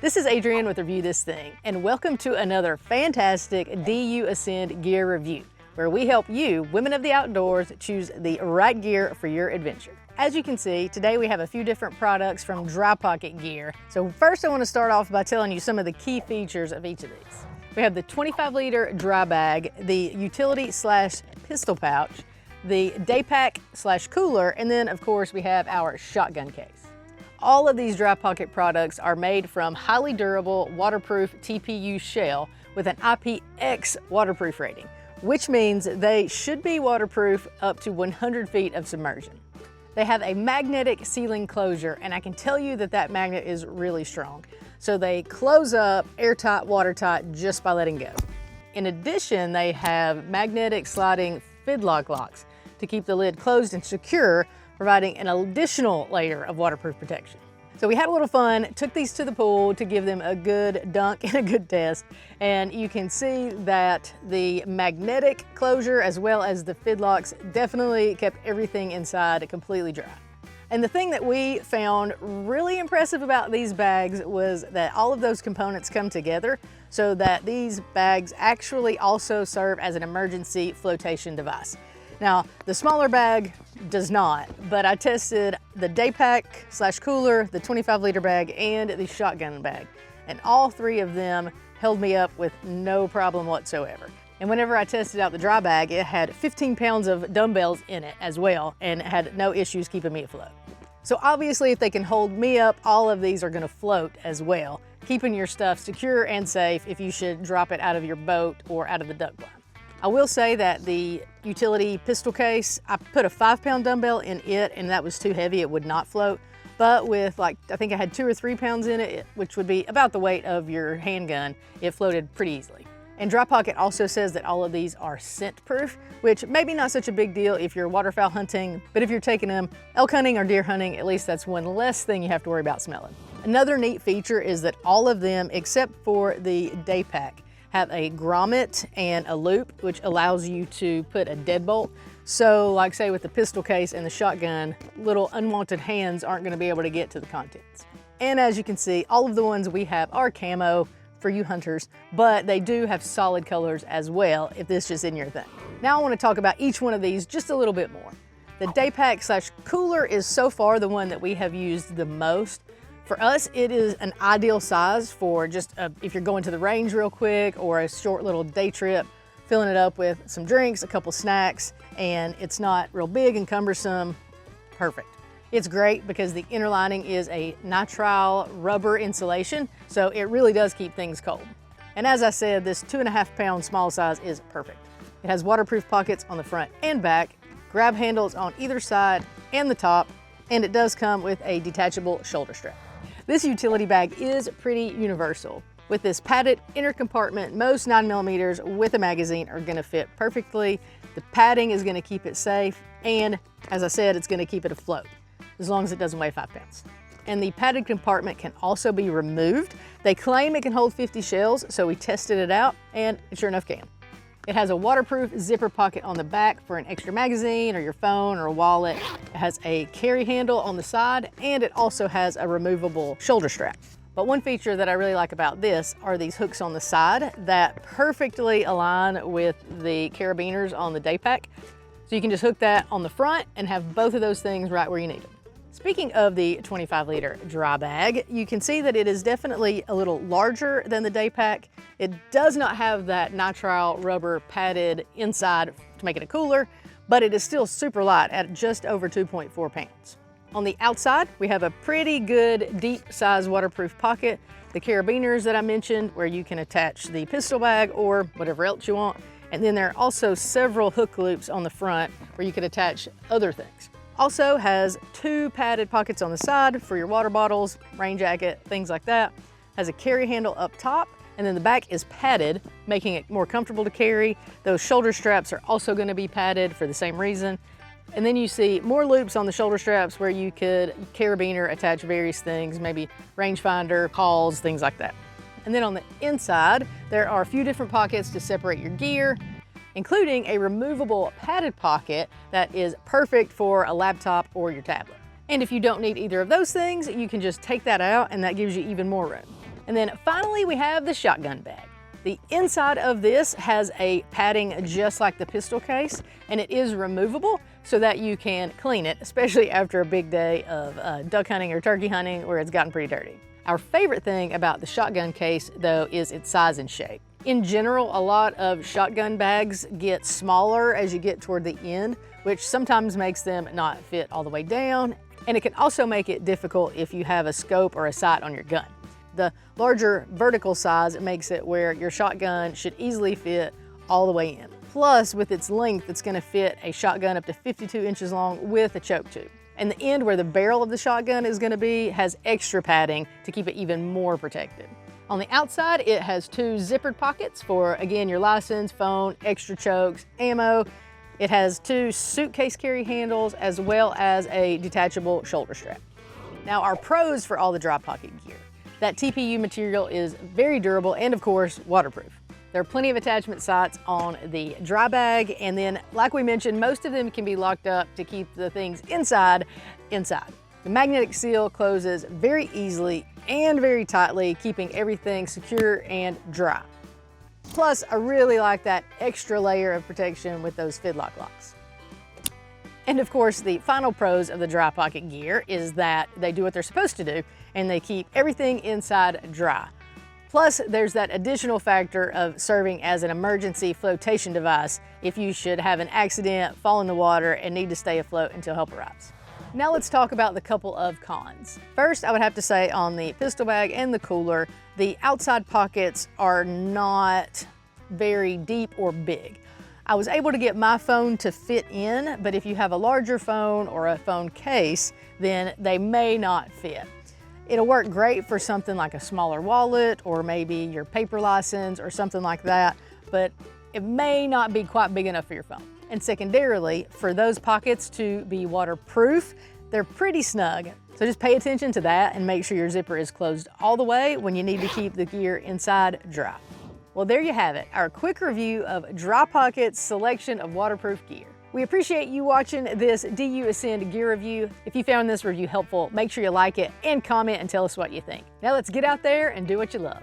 This is Adrian with Review This Thing, and welcome to another fantastic DU Ascend gear review, where we help you, women of the outdoors, choose the right gear for your adventure. As you can see, today we have a few different products from Dry Pocket Gear. So first I want to start off by telling you some of the key features of each of these. We have the 25-liter dry bag, the utility/pistol pouch, the day pack/cooler, and then of course we have our shotgun case. All of these Dry Pocket products are made from highly durable, waterproof TPU shell with an IPX waterproof rating, which means they should be waterproof up to 100 feet of submersion. They have a magnetic sealing closure, and I can tell you that that magnet is really strong. So they close up airtight, watertight just by letting go. In addition, they have magnetic sliding fidlock locks to keep the lid closed and secure, providing an additional layer of waterproof protection. So we had a little fun, took these to the pool to give them a good dunk and a good test. And you can see that the magnetic closure as well as the fidlocks definitely kept everything inside completely dry. And the thing that we found really impressive about these bags was that all of those components come together so that these bags actually also serve as an emergency flotation device. Now, the smaller bag does not, but I tested the day pack/cooler, the 25-liter bag, and the shotgun bag. And all three of them held me up with no problem whatsoever. And whenever I tested out the dry bag, it had 15 pounds of dumbbells in it as well, and it had no issues keeping me afloat. So obviously, if they can hold me up, all of these are gonna float as well, keeping your stuff secure and safe if you should drop it out of your boat or out of the duck blind. I will say that the utility pistol case, I put a 5-pound dumbbell in it and that was too heavy, it would not float. But with I think I had 2 or 3 pounds in it, which would be about the weight of your handgun, it floated pretty easily. And Dry Pocket also says that all of these are scent proof, which maybe not such a big deal if you're waterfowl hunting, but if you're taking them elk hunting or deer hunting, at least that's one less thing you have to worry about smelling. Another neat feature is that all of them, except for the day pack, have a grommet and a loop, which allows you to put a deadbolt. So like say with the pistol case and the shotgun, little unwanted hands aren't gonna be able to get to the contents. And as you can see, all of the ones we have are camo for you hunters, but they do have solid colors as well if this just isn't your thing. Now I wanna talk about each one of these just a little bit more. The day pack/cooler is so far the one that we have used the most. For us, it is an ideal size for just if you're going to the range real quick or a short little day trip, filling it up with some drinks, a couple snacks, and it's not real big and cumbersome. Perfect. It's great because the inner lining is a nitrile rubber insulation, so it really does keep things cold. And as I said, this 2.5-pound small size is perfect. It has waterproof pockets on the front and back, grab handles on either side and the top, and it does come with a detachable shoulder strap. This utility bag is pretty universal. With this padded inner compartment, most 9mm with a magazine are gonna fit perfectly. The padding is gonna keep it safe, and as I said, it's gonna keep it afloat, as long as it doesn't weigh 5 pounds. And the padded compartment can also be removed. They claim it can hold 50 shells, so we tested it out, and it sure enough can. It has a waterproof zipper pocket on the back for an extra magazine or your phone or a wallet. It has a carry handle on the side, and it also has a removable shoulder strap. But one feature that I really like about this are these hooks on the side that perfectly align with the carabiners on the day pack. So you can just hook that on the front and have both of those things right where you need them. Speaking of the 25-liter dry bag, you can see that it is definitely a little larger than the day pack. It does not have that nitrile rubber padded inside to make it a cooler, but it is still super light at just over 2.4 pounds. On the outside, we have a pretty good deep size waterproof pocket, the carabiners that I mentioned, where you can attach the pistol bag or whatever else you want. And then there are also several hook loops on the front where you could attach other things. Also has 2 padded pockets on the side for your water bottles, rain jacket, things like that. Has a carry handle up top, and then the back is padded, making it more comfortable to carry. Those shoulder straps are also gonna be padded for the same reason. And then you see more loops on the shoulder straps where you could carabiner attach various things, maybe rangefinder, calls, things like that. And then on the inside, there are a few different pockets to separate your gear, including a removable padded pocket that is perfect for a laptop or your tablet. And if you don't need either of those things, you can just take that out and that gives you even more room. And then finally, we have the shotgun bag. The inside of this has a padding just like the pistol case, and it is removable so that you can clean it, especially after a big day of duck hunting or turkey hunting where it's gotten pretty dirty. Our favorite thing about the shotgun case, though, is its size and shape. In general, a lot of shotgun bags get smaller as you get toward the end, which sometimes makes them not fit all the way down, and it can also make it difficult if you have a scope or a sight on your gun. The larger vertical size makes it where your shotgun should easily fit all the way in. Plus, with its length, it's gonna fit a shotgun up to 52 inches long with a choke tube. And the end where the barrel of the shotgun is gonna be has extra padding to keep it even more protected. On the outside, it has 2 zippered pockets for, again, your license, phone, extra chokes, ammo. It has 2 suitcase carry handles as well as a detachable shoulder strap. Now, our pros for all the dry pocket gear. That TPU material is very durable and, of course, waterproof. There are plenty of attachment sites on the dry bag, and then, like we mentioned, most of them can be locked up to keep the things inside. The magnetic seal closes very easily and very tightly, keeping everything secure and dry. Plus, I really like that extra layer of protection with those fidlock locks. And of course, the final pros of the dry pocket gear is that they do what they're supposed to do, and they keep everything inside dry. Plus, there's that additional factor of serving as an emergency flotation device if you should have an accident, fall in the water, and need to stay afloat until help arrives. Now let's talk about the couple of cons. First, I would have to say on the pistol bag and the cooler, the outside pockets are not very deep or big. I was able to get my phone to fit in, but if you have a larger phone or a phone case, then they may not fit. It'll work great for something like a smaller wallet or maybe your paper license or something like that, but it may not be quite big enough for your phone. And secondarily, for those pockets to be waterproof, they're pretty snug. So just pay attention to that and make sure your zipper is closed all the way when you need to keep the gear inside dry. Well, there you have it, our quick review of Dry Pocket's selection of waterproof gear. We appreciate you watching this DU Ascend gear review. If you found this review helpful, make sure you like it and comment and tell us what you think. Now let's get out there and do what you love.